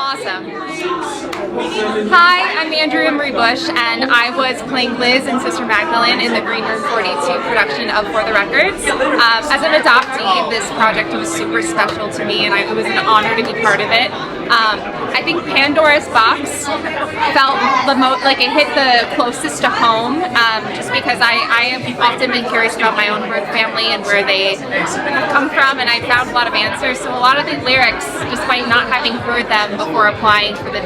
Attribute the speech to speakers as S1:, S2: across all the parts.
S1: Awesome. Hi, I'm Andrea Marie Bush, and I was playing Liz and Sister Magdalene in the Green Room 42 production of For the Records. As an adoptee, this project was super special to me, and it was an honor to be part of it. I think Pandora's Box felt the most like it hit the closest to home, just because I have often been curious about my own birth family and where they come from, and I found a lot of answers. So a lot of the lyrics, despite not having heard them before applying for the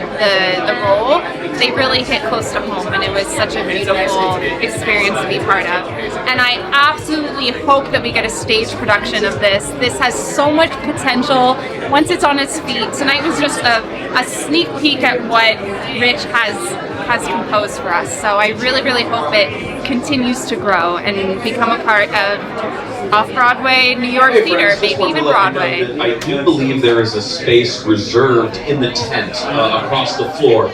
S1: role, they really hit close to home, and it was such a beautiful experience to be part of. And I absolutely hope that we get a stage production of this. This has so much potential once it's on its feet. Tonight was just a sneak peek at what Rich has composed for us. So I really, really hope it continues to grow and become a part of Off-Broadway, New York theater, maybe even Broadway.
S2: I do believe there is a space reserved in the tent across the floor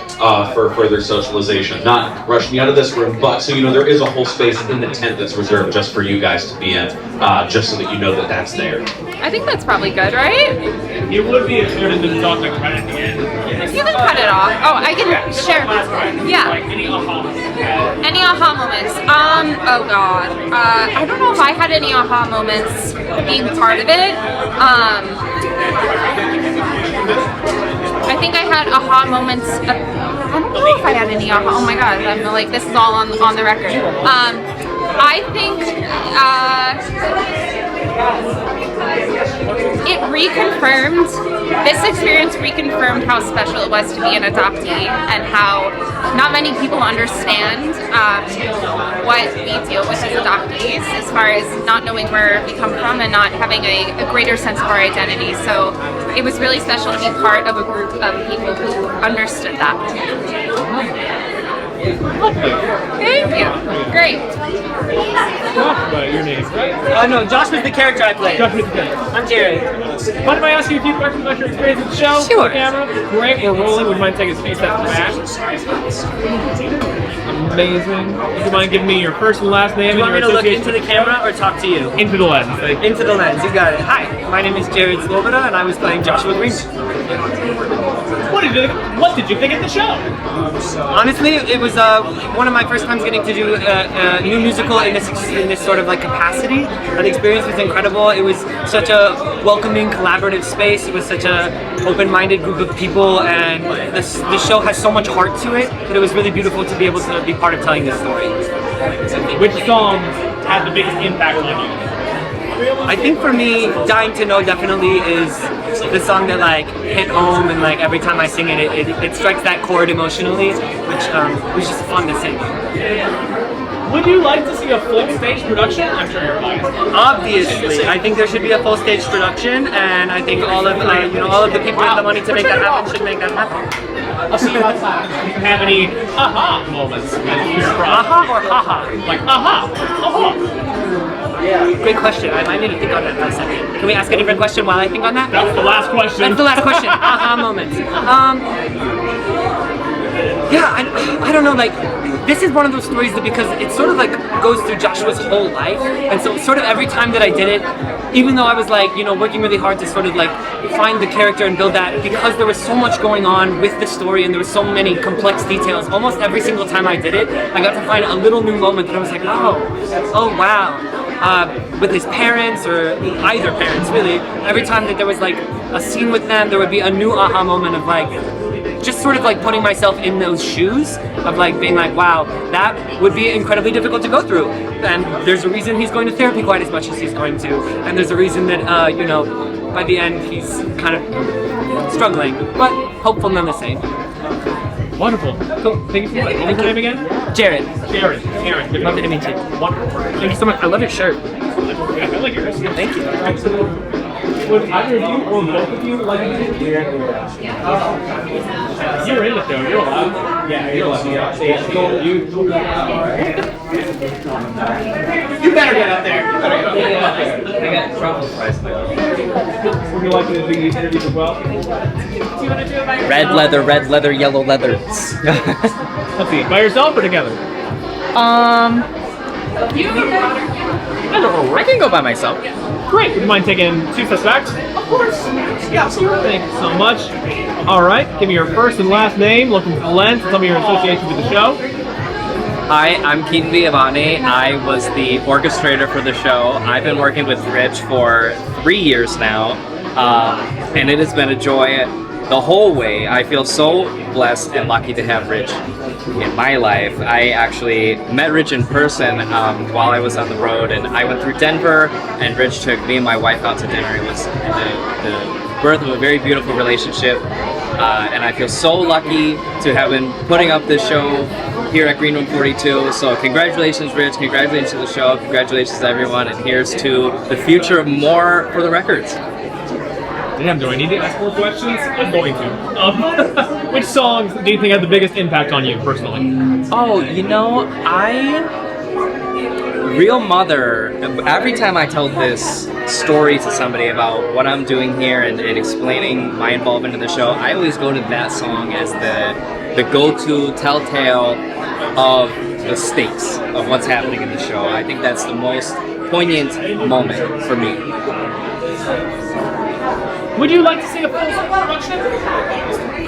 S2: for further socialization. Not rush me out of this room, but so you know, there is a whole space in the tent that's reserved just for you guys to be in, just so that you know that that's there.
S1: I think that's probably good, right?
S3: It would be if there had been thought to cut at the end.
S1: You can cut it off. Oh, I can share. Yeah.
S3: Like any aha moments.
S1: Any aha moments? Oh god. I don't know if I had any aha moments being part of it. I think I had aha moments. I don't know if I had any aha. Oh my god, I'm like, this is all on the record. I think it reconfirmed, this experience reconfirmed how special it was to be an adoptee and how not many people understand what we deal with as adoptees as far as not knowing where we come from and not having a greater sense of our identity. So it was really special to be part of a group of people who understood that. Thank you. Great.
S3: Josh, your name, right?
S4: No, Josh was the character I played.
S3: Josh was the character.
S4: I'm Jared.
S3: Mind if I ask you a few questions about your experience with the show?
S1: Sure.
S3: The camera? Great, we're rolling. Would you mind taking a space at the back? Amazing. Would you mind giving me your first and last name?
S4: Do you want me
S3: and
S4: to
S3: your
S4: look into the camera or talk to you?
S3: Into the lens. Thank you.
S4: Into the lens, you got it. Hi, my name is Jared Sloboda and I was playing Joshua Green.
S3: What did you think of the show?
S4: Honestly, it was one of my first times getting to do a new musical in this sort of like capacity. The experience was incredible. It was such a welcoming, collaborative space. It was such a open-minded group of people, and the show has so much heart to it that it was really beautiful to be able to be part of telling this story.
S3: Which song had the biggest impact on you?
S4: I think for me, Dying to Know definitely is the song that like hit home, and like every time I sing it, it strikes that chord emotionally, which was just fun to sing.
S3: Would you like to see a full stage production? I'm sure you're biased.
S4: Obviously, I think there should be a full stage production, and I think all of the people with the money to make that happen should make that happen.
S3: I'll see you outside. Do you have any aha moments?
S4: Aha or haha?
S3: Like aha, aha.
S4: Great question. I might need to think on that for a second. Can we ask a different question while I think on that?
S3: That's the last question.
S4: That's the last question. Aha moments. Yeah, I don't know, like, this is one of those stories that because it sort of like goes through Joshua's whole life, and so sort of every time that I did it, even though I was like, you know, working really hard to sort of like find the character and build that, because there was so much going on with the story and there were so many complex details, almost every single time I did it, I got to find a little new moment that I was like, oh wow. With his parents, or either parents really, every time that there was like a scene with them, there would be a new aha moment of like, just sort of like putting myself in those shoes of like being like, wow, that would be incredibly difficult to go through. And there's a reason he's going to therapy quite as much as he's going to. And there's a reason that, you know, by the end he's kind of struggling, but hopeful none the same.
S3: Wonderful. Cool. Thank you so much. What was your name again?
S4: Jared.
S3: Jared. Good
S4: Lovely to meet you.
S3: Wonderful.
S4: Thank you so much. I love your shirt.
S3: Yeah, I like yours.
S4: Thank you.
S3: Would either of you or both of you like to do it? You're in it though, you're allowed. Yeah, you're allowed. You better get up there. You better get up there.
S4: I got truffle fries.
S3: Would you like to do the interview as well? Do you want to do it by yourself?
S4: Red leather, yellow leather.
S3: Let's see, by yourself or together?
S1: You
S3: I
S5: can go by myself.
S3: Great. Would you mind taking 2 steps back? Of course. Yeah, sure. Thank you so much. All right. Give me your first and last name. Look into the lens. Tell me your association with the show.
S5: Hi, I'm Keaton Viavani. I was the orchestrator for the show. I've been working with Rich for 3 years now, and it has been a joy the whole way. I feel so blessed and lucky to have Rich in my life. I actually met Rich in person while I was on the road, and I went through Denver, and Rich took me and my wife out to dinner. It was the birth of a very beautiful relationship, and I feel so lucky to have been putting up this show here at Green Room 42. So congratulations, Rich. Congratulations to the show. Congratulations to everyone. And here's to the future of more for the records.
S3: Damn, do I need to ask more questions? I'm going to. Which songs do you think had the biggest impact on you personally?
S5: Oh, you know, Real Mother, every time I tell this story to somebody about what I'm doing here and explaining my involvement in the show, I always go to that song as the go-to telltale of the stakes of what's happening in the show. I think that's the most poignant moment for me.
S3: Would you like to see a full production?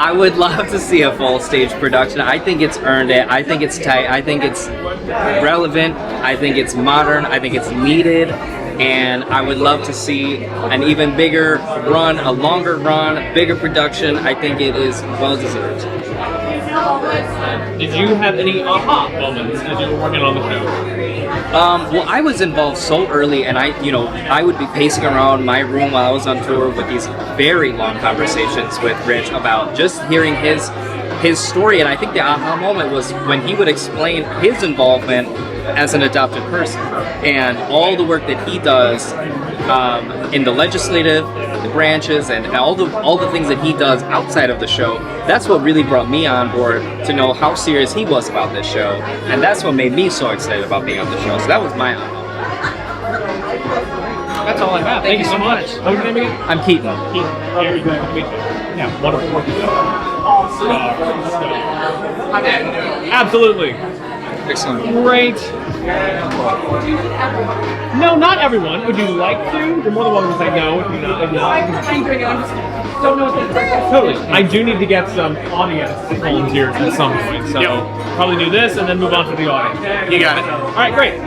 S5: I would love to see a full stage production. I think it's earned it. I think it's tight. I think it's relevant. I think it's modern. I think it's needed. And I would love to see an even bigger run, a longer run, bigger production. I think it is well deserved.
S3: Did you have any aha moments as you were working on the show?
S5: Well, I was involved so early, and I would be pacing around my room while I was on tour with these very long conversations with Rich about just hearing his story. And I think the aha moment was when he would explain his involvement as an adopted person and all the work that he does in the legislative branches and all the things that he does outside of the show. That's what really brought me on board to know how serious he was about this show, and that's what made me so excited about being on the show. So that was my honor.
S3: That's all I have. Thank you so much. What's your name again?
S5: I'm Keaton.
S3: Keaton. Very good to meet you. Yeah, wonderful work you do. Absolutely.
S5: Excellent.
S3: Great. No, not everyone. Would you like to? You're more than welcome to say no if you don't know what to Totally. I do need to get some audience volunteers at some point, so probably do this and then move on to the audience. You got it. All right, great.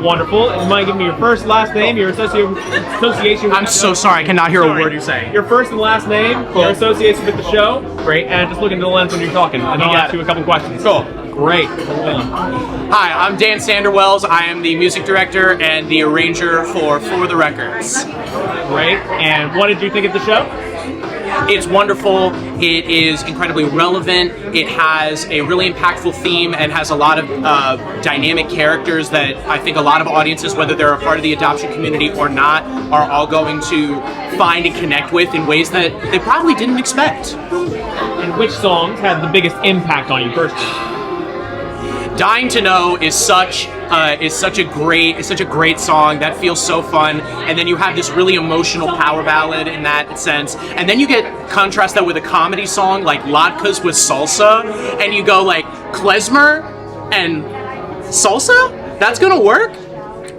S3: Wonderful. You mind giving me your first, last name, your association with
S6: I'm so sorry, I cannot hear a word you're saying.
S3: Your first and last name, your association with the show. Great. And just look into the lens when you're talking, and I'll ask you a couple questions.
S6: Cool.
S3: Great.
S6: Hi, I'm Dan Sanderwells. I am the music director and the arranger for the Records.
S3: Great. And what did you think of the show?
S6: It's wonderful. It is incredibly relevant. It has a really impactful theme and has a lot of dynamic characters that I think a lot of audiences, whether they're a part of the adoption community or not, are all going to find and connect with in ways that they probably didn't expect.
S3: And which songs had the biggest impact on you personally?
S6: Dying to Know is such a great song that feels so fun, and then you have this really emotional power ballad in that sense, and then you contrast that with a comedy song like Latkes with Salsa, and you go like klezmer and salsa? That's gonna work?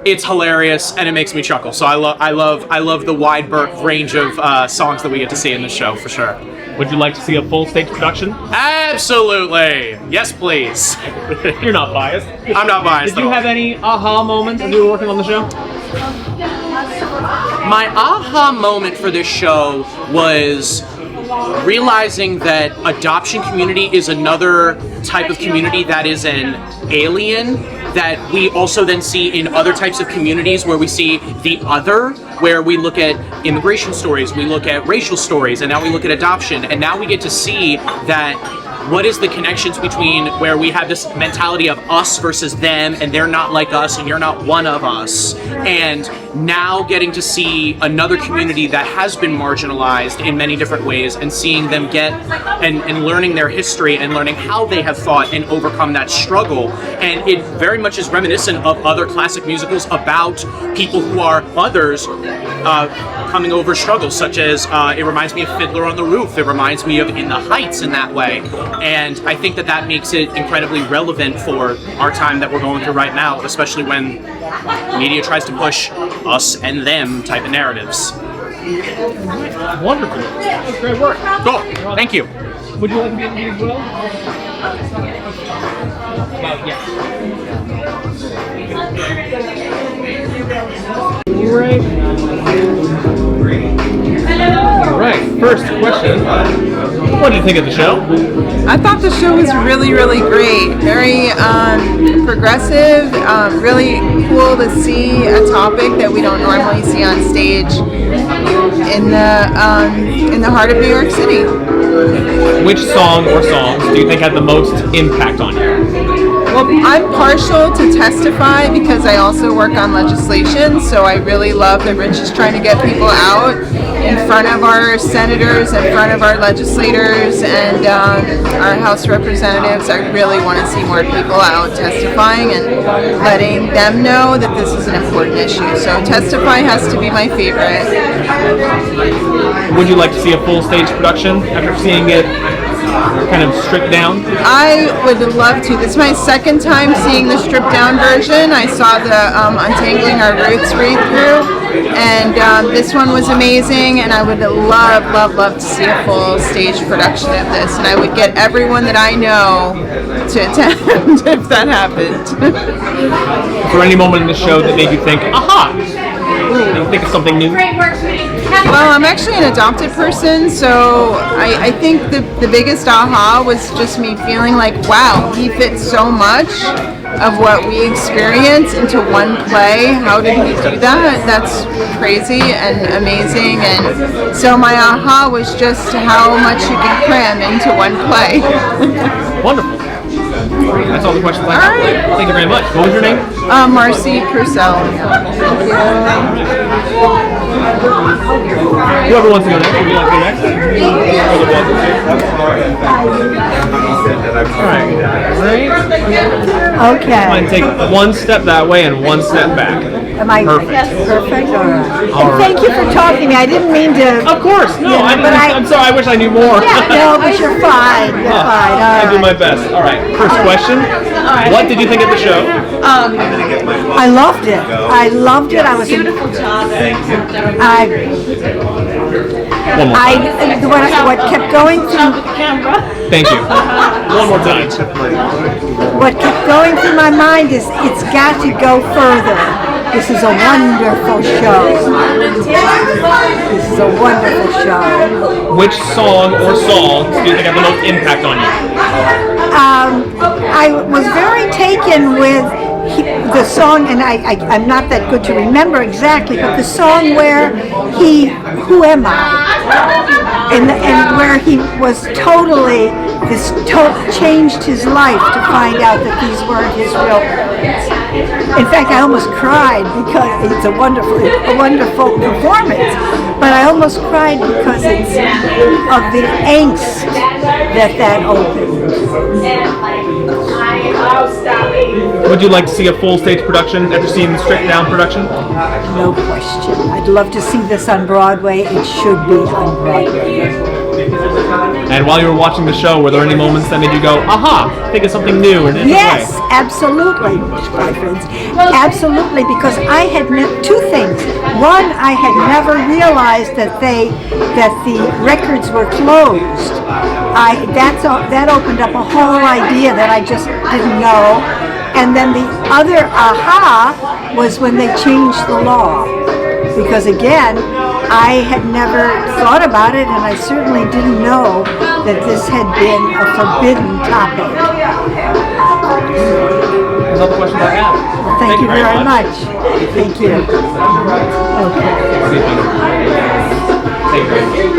S6: It's hilarious and it makes me chuckle. So I love the wide range of songs that we get to see in this show for sure.
S3: Would you like to see a full stage production?
S6: Absolutely. Yes, please.
S3: You're not biased.
S6: I'm not biased.
S3: Did you have any aha moments as you were working on the show?
S6: My aha moment for this show was realizing that adoption community is another type of community that is an alien that we also then see in other types of communities where we see the other, where we look at immigration stories, we look at racial stories, and now we look at adoption, and now we get to see that what is the connections between where we have this mentality of us versus them, and they're not like us and you're not one of us, and now getting to see another community that has been marginalized in many different ways and seeing them get and learning their history and learning how they have fought and overcome that struggle. And it very much is reminiscent of other classic musicals about people who are others coming over struggles, such as it reminds me of Fiddler on the Roof, it reminds me of In the Heights in that way. And I think that makes it incredibly relevant for our time that we're going through right now, especially when media tries to push us and them type of narratives.
S3: Wonderful. That was great work.
S6: Cool. Thank you.
S3: Would you like to be interviewed as well? Yeah. Right. All right. First question. What did you think of the show?
S7: I thought the show was really, really great. Very progressive. Really cool to see a topic that we don't normally see on stage in the heart of New York City.
S3: Which song or songs do you think had the most impact on you?
S7: Well, I'm partial to Testify because I also work on legislation, so I really love that Rich is trying to get people out in front of our senators, in front of our legislators, and our House representatives. I really want to see more people out testifying and letting them know that this is an important issue. So Testify has to be my favorite.
S3: Would you like to see a full stage production after seeing it kind of stripped down?
S7: I would love to. This is my second time seeing the stripped down version. I saw the Untangling Our Roots read through, and this one was amazing, and I would love to see a full stage production of this, and I would get everyone that I know to attend if that happened.
S3: Was there any moment in the show that made you think, aha? Did you think of something new?
S7: Well, I'm actually an adopted person, so I think the biggest aha was just me feeling like, wow, he fits so much of what we experience into one play. How did he do that? That's crazy and amazing. And so my aha was just how much you can cram into one play.
S3: Wonderful. That's all the questions I have.
S7: All right.
S3: Thank you very much. What was your name?
S7: Marcy Purcell. Thank you.
S3: Whoever wants to go next, would you like to go next? Alright.
S8: Okay.
S3: Fine, take one step that way and one step back.
S8: Am I
S3: Perfect.
S8: Perfect? All right.
S3: All
S8: And thank you for talking to me. I didn't mean to.
S3: Of course, no,
S8: Yeah, but
S3: I'm sorry, I wish I knew more.
S8: No, but you're fine. You're fine. All
S3: I do my
S8: right.
S3: best. Alright, first question. What did you think of the show?
S8: I loved it. I loved it. I was beautiful job.
S3: One more time.
S8: What kept going through
S3: Thank you. One more time.
S8: what kept going through my mind is it's got to go further. This is a wonderful show. This is a wonderful show.
S3: Which song or songs do you think have the most impact on you?
S8: I was very taken with the song, and I'm not that good to remember exactly, but the song where who am I? And where he was totally, changed his life to find out that these weren't his real parents. In fact, I almost cried because it's a wonderful performance, but I almost cried because it's of the angst that opened.
S3: Would you like to see a full stage production after seeing the stripped down production?
S8: No question. I'd love to see this on Broadway. It should be on Broadway.
S3: And while you were watching the show, were there any moments that made you go, aha, think of something new or different
S8: Yes,
S3: way?
S8: absolutely, my friends. Absolutely, because I had two things. One, I had never realized that the records were closed. That opened up a whole idea that I just didn't know. And then the other aha was when they changed the law. Because again, I had never thought about it, and I certainly didn't know that this had been a forbidden topic.
S3: That's all the questions I have.
S8: Well, thank you very much. Thank you. Okay.
S3: Thank you.